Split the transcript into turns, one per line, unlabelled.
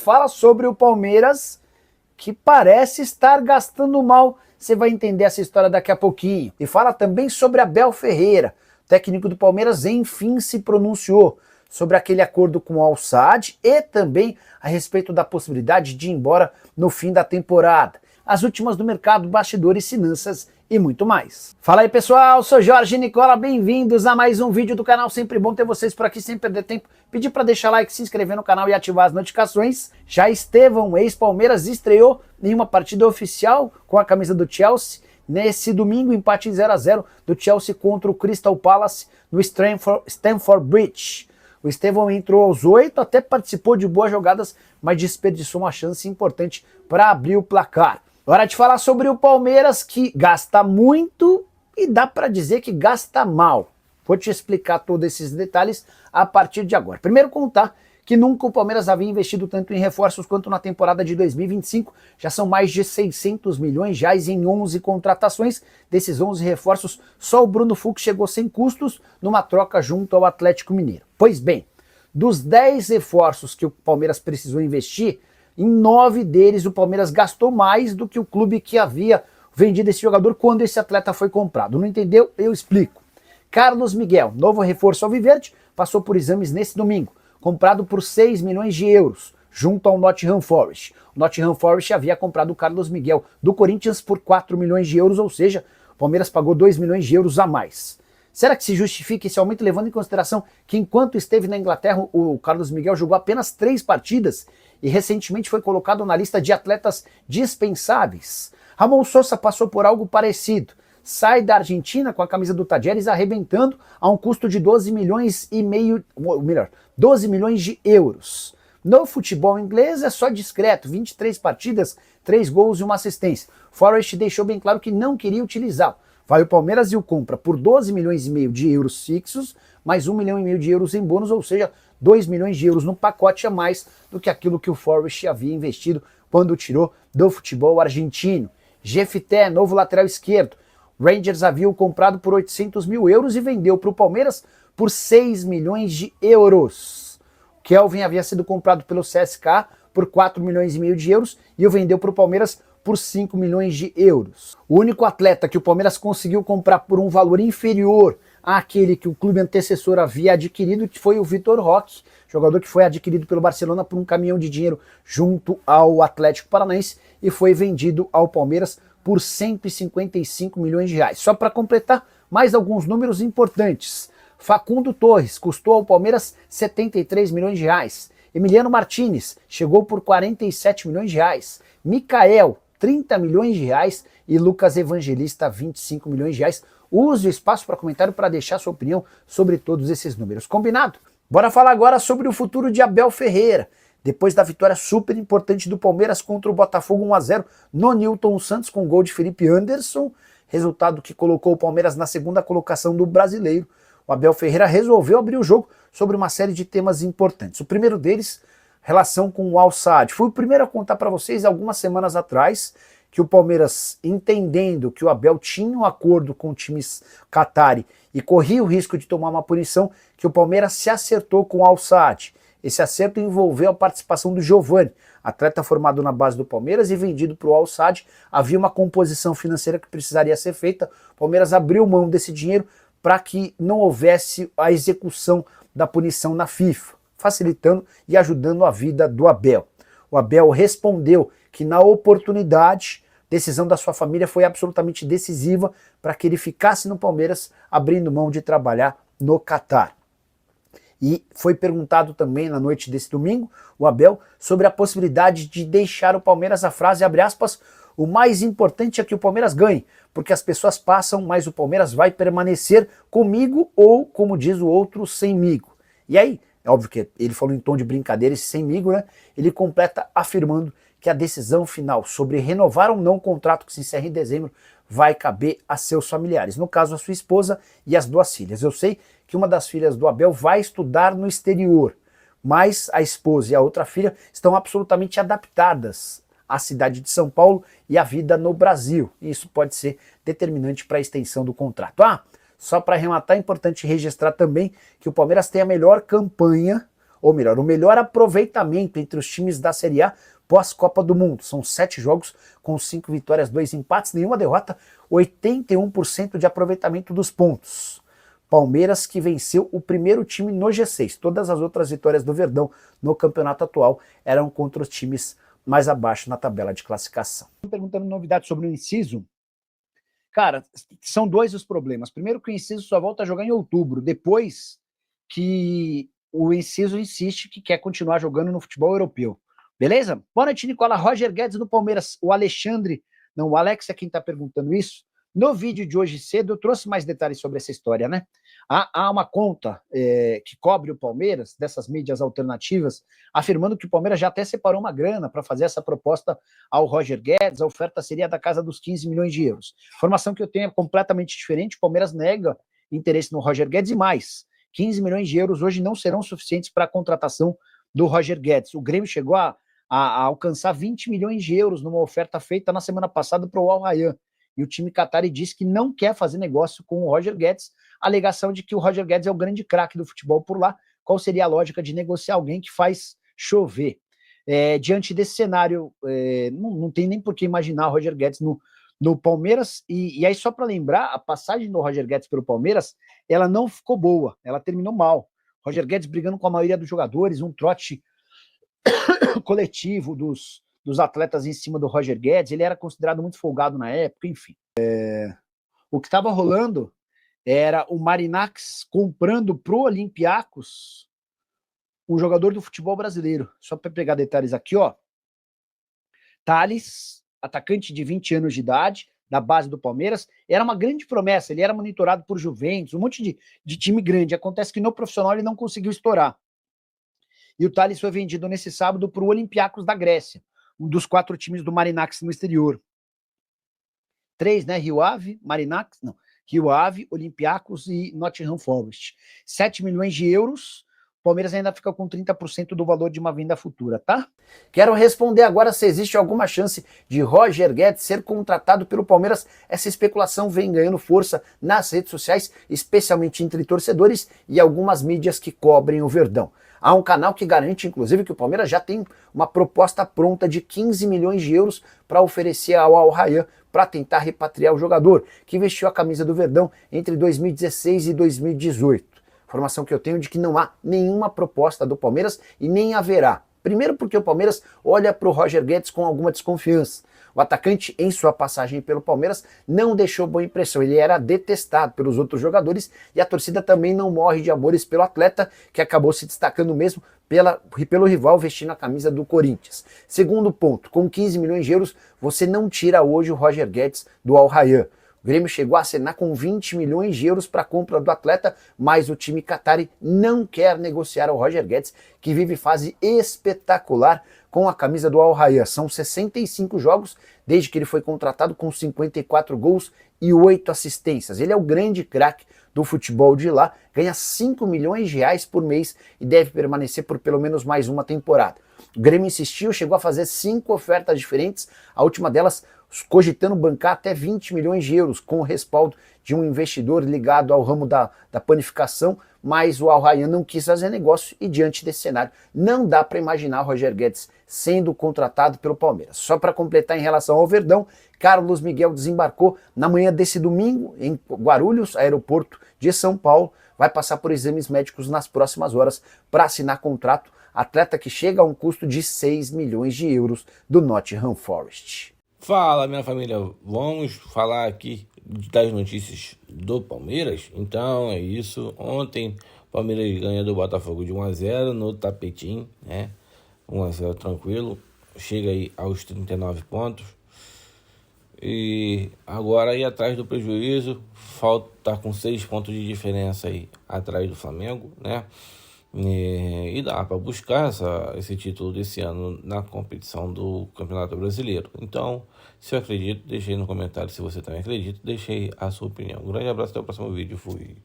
Fala sobre o Palmeiras, que parece estar gastando mal. Você vai entender essa história daqui a pouquinho. E fala também sobre Abel Ferreira, técnico do Palmeiras, enfim se pronunciou sobre aquele acordo com o Al-Sadd e também a respeito da possibilidade de ir embora no fim da temporada. As últimas do mercado, bastidores, finanças e muito mais. Fala aí pessoal, sou Jorge Nicola, bem-vindos a mais um vídeo do canal, sempre bom ter vocês por aqui sem perder tempo. Pedir para deixar like, se inscrever no canal e ativar as notificações. Já Estevão, ex-Palmeiras, estreou em uma partida oficial com a camisa do Chelsea. Nesse domingo, empate em 0-0 do Chelsea contra o Crystal Palace no Stamford Bridge. O Estevão entrou aos 8, até participou de boas jogadas, mas desperdiçou uma chance importante para abrir o placar. Hora de falar sobre o Palmeiras, que gasta muito e dá para dizer que gasta mal. Vou te explicar todos esses detalhes a partir de agora. Primeiro contar que nunca o Palmeiras havia investido tanto em reforços quanto na temporada de 2025. Já são mais de 600 milhões de reais em 11 contratações. Desses 11 reforços, só o Bruno Fux chegou sem custos numa troca junto ao Atlético Mineiro. Pois bem, dos 10 reforços que o Palmeiras precisou investir, em 9 deles o Palmeiras gastou mais do que o clube que havia vendido esse jogador quando esse atleta foi comprado. Não entendeu? Eu explico. Carlos Miguel, novo reforço alviverde, passou por exames nesse domingo, comprado por 6 milhões de euros, junto ao Nottingham Forest. O Nottingham Forest havia comprado o Carlos Miguel do Corinthians por 4 milhões de euros, ou seja, o Palmeiras pagou 2 milhões de euros a mais. Será que se justifica esse aumento, levando em consideração que enquanto esteve na Inglaterra, o Carlos Miguel jogou apenas 3 partidas e recentemente foi colocado na lista de atletas dispensáveis? Ramon Sosa passou por algo parecido. Sai da Argentina com a camisa do Talleres arrebentando a um custo de 12 milhões de euros. No futebol inglês é só discreto, 23 partidas, 3 gols e uma assistência. Forest deixou bem claro que não queria utilizá-lo. Vai o Palmeiras e o compra por 12 milhões e meio de euros fixos, mais 1 milhão e meio de euros em bônus, ou seja, 2 milhões de euros no pacote a mais do que aquilo que o Forest havia investido quando tirou do futebol argentino. Jefité, novo lateral esquerdo. Rangers havia o comprado por 800 mil euros e vendeu para o Palmeiras por 6 milhões de euros. Kelvin havia sido comprado pelo CSKA por 4 milhões e meio de euros e o vendeu para o Palmeiras por 5 milhões de euros. O único atleta que o Palmeiras conseguiu comprar por um valor inferior àquele que o clube antecessor havia adquirido foi o Vitor Roque, jogador que foi adquirido pelo Barcelona por um caminhão de dinheiro junto ao Atlético Paranaense e foi vendido ao Palmeiras por 155 milhões de reais. Só para completar, mais alguns números importantes. Facundo Torres custou ao Palmeiras 73 milhões de reais. Emiliano Martinez chegou por 47 milhões de reais. Mikael, 30 milhões de reais e Lucas Evangelista, 25 milhões de reais. Use o espaço para comentário para deixar sua opinião sobre todos esses números. Combinado? Bora falar agora sobre o futuro de Abel Ferreira. Depois da vitória super importante do Palmeiras contra o Botafogo 1-0 no Newton Santos com gol de Felipe Anderson, resultado que colocou o Palmeiras na segunda colocação do Brasileiro, o Abel Ferreira resolveu abrir o jogo sobre uma série de temas importantes. O primeiro deles, relação com o Al-Sadd. Fui o primeiro a contar para vocês algumas semanas atrás que o Palmeiras, entendendo que o Abel tinha um acordo com times Qatari e corria o risco de tomar uma punição, que o Palmeiras se acertou com o Al-Sadd. Esse acerto envolveu a participação do Giovani, atleta formado na base do Palmeiras e vendido para o Al-Sadd. Havia uma composição financeira que precisaria ser feita. O Palmeiras abriu mão desse dinheiro para que não houvesse a execução da punição na FIFA, facilitando e ajudando a vida do Abel. O Abel respondeu que na oportunidade, a decisão da sua família foi absolutamente decisiva para que ele ficasse no Palmeiras, abrindo mão de trabalhar no Catar. E foi perguntado também na noite desse domingo, o Abel, sobre a possibilidade de deixar o Palmeiras, a frase, abre aspas, o mais importante é que o Palmeiras ganhe, porque as pessoas passam, mas o Palmeiras vai permanecer comigo ou, como diz o outro, semigo. E aí, é óbvio que ele falou em tom de brincadeira, esse semigo, né? Ele completa afirmando que a decisão final sobre renovar ou não o contrato que se encerra em dezembro vai caber a seus familiares, no caso a sua esposa e as 2 filhas. Eu sei que uma das filhas do Abel vai estudar no exterior, mas a esposa e a outra filha estão absolutamente adaptadas à cidade de São Paulo e à vida no Brasil. E isso pode ser determinante para a extensão do contrato. Só para arrematar, é importante registrar também que o Palmeiras tem a melhor campanha ou melhor, o melhor aproveitamento entre os times da Série A pós-Copa do Mundo. São 7 jogos com 5 vitórias, 2 empates, nenhuma derrota, 81% de aproveitamento dos pontos. Palmeiras que venceu o primeiro time no G6. Todas as outras vitórias do Verdão no campeonato atual eram contra os times mais abaixo na tabela de classificação. Perguntando novidades sobre o Inciso. Cara, são 2 os problemas. Primeiro que o Inciso só volta a jogar em outubro, depois que o Inciso insiste que quer continuar jogando no futebol europeu. Beleza? Boa noite, Nicola. Roger Guedes no Palmeiras. O Alex é quem está perguntando isso. No vídeo de hoje cedo eu trouxe mais detalhes sobre essa história, né? Há uma conta que cobre o Palmeiras, dessas mídias alternativas, afirmando que o Palmeiras já até separou uma grana para fazer essa proposta ao Roger Guedes. A oferta seria da casa dos 15 milhões de euros. Informação que eu tenho é completamente diferente. O Palmeiras nega interesse no Roger Guedes e mais. 15 milhões de euros hoje não serão suficientes para a contratação do Roger Guedes. O Grêmio chegou a alcançar 20 milhões de euros numa oferta feita na semana passada para o Al Rayyan. E o time qatari disse que não quer fazer negócio com o Roger Guedes, a alegação de que o Roger Guedes é o grande craque do futebol por lá. Qual seria a lógica de negociar alguém que faz chover? Diante desse cenário, não tem nem por que imaginar o Roger Guedes no Palmeiras. E aí, só para lembrar, a passagem do Roger Guedes pelo Palmeiras, ela não ficou boa, ela terminou mal. Roger Guedes brigando com a maioria dos jogadores, um trote coletivo dos atletas em cima do Roger Guedes. Ele era considerado muito folgado na época, enfim. O que estava rolando era o Marinacks comprando pro Olympiacos um jogador do futebol brasileiro. Só para pegar detalhes aqui, ó. Thales, atacante de 20 anos de idade, da base do Palmeiras, era uma grande promessa. Ele era monitorado por Juventus, um monte de time grande. Acontece que no profissional ele não conseguiu estourar. E o Thales foi vendido nesse sábado para o Olympiacos da Grécia, um dos 4 times do Marinacks no exterior. 3, né? Rio Ave, Marinacks, não. Rio Ave, Olympiacos e Nottingham Forest. 7 milhões de euros. O Palmeiras ainda fica com 30% do valor de uma venda futura, tá? Quero responder agora se existe alguma chance de Roger Guedes ser contratado pelo Palmeiras. Essa especulação vem ganhando força nas redes sociais, especialmente entre torcedores e algumas mídias que cobrem o Verdão. Há um canal que garante, inclusive, que o Palmeiras já tem uma proposta pronta de 15 milhões de euros para oferecer ao Al Rayyan para tentar repatriar o jogador, que vestiu a camisa do Verdão entre 2016 e 2018. Informação que eu tenho de que não há nenhuma proposta do Palmeiras e nem haverá. Primeiro porque o Palmeiras olha para o Roger Guedes com alguma desconfiança. O atacante, em sua passagem pelo Palmeiras, não deixou boa impressão. Ele era detestado pelos outros jogadores e a torcida também não morre de amores pelo atleta, que acabou se destacando mesmo pelo rival vestindo a camisa do Corinthians. Segundo ponto, com 15 milhões de euros, você não tira hoje o Roger Guedes do Al Rayyan. O Grêmio chegou a assinar com 20 milhões de euros para a compra do atleta, mas o time qatari não quer negociar o Roger Guedes, que vive fase espetacular com a camisa do Al Rayyan. São 65 jogos desde que ele foi contratado, com 54 gols e 8 assistências. Ele é o grande craque do futebol de lá, ganha 5 milhões de reais por mês e deve permanecer por pelo menos mais uma temporada. O Grêmio insistiu, chegou a fazer 5 ofertas diferentes, a última delas cogitando bancar até 20 milhões de euros, com o respaldo de um investidor ligado ao ramo da panificação, mas o Al Rayyan não quis fazer negócio e, diante desse cenário, não dá para imaginar o Roger Guedes sendo contratado pelo Palmeiras. Só para completar em relação ao Verdão, Carlos Miguel desembarcou na manhã desse domingo em Guarulhos, aeroporto de São Paulo, vai passar por exames médicos nas próximas horas para assinar contrato, atleta que chega a um custo de 6 milhões de euros do Nottingham Forest.
Fala, minha família, vamos falar aqui das notícias do Palmeiras. Então é isso, ontem o Palmeiras ganha do Botafogo de 1-0 no tapetinho, né? 1-0 tranquilo, chega aí aos 39 pontos. E agora aí atrás do prejuízo, falta com 6 pontos de diferença aí atrás do Flamengo, né? E dá para buscar esse título desse ano na competição do Campeonato Brasileiro. Então, se eu acredito, deixe aí no comentário se você também acredita, deixe aí a sua opinião. Um grande abraço, até o próximo vídeo, fui!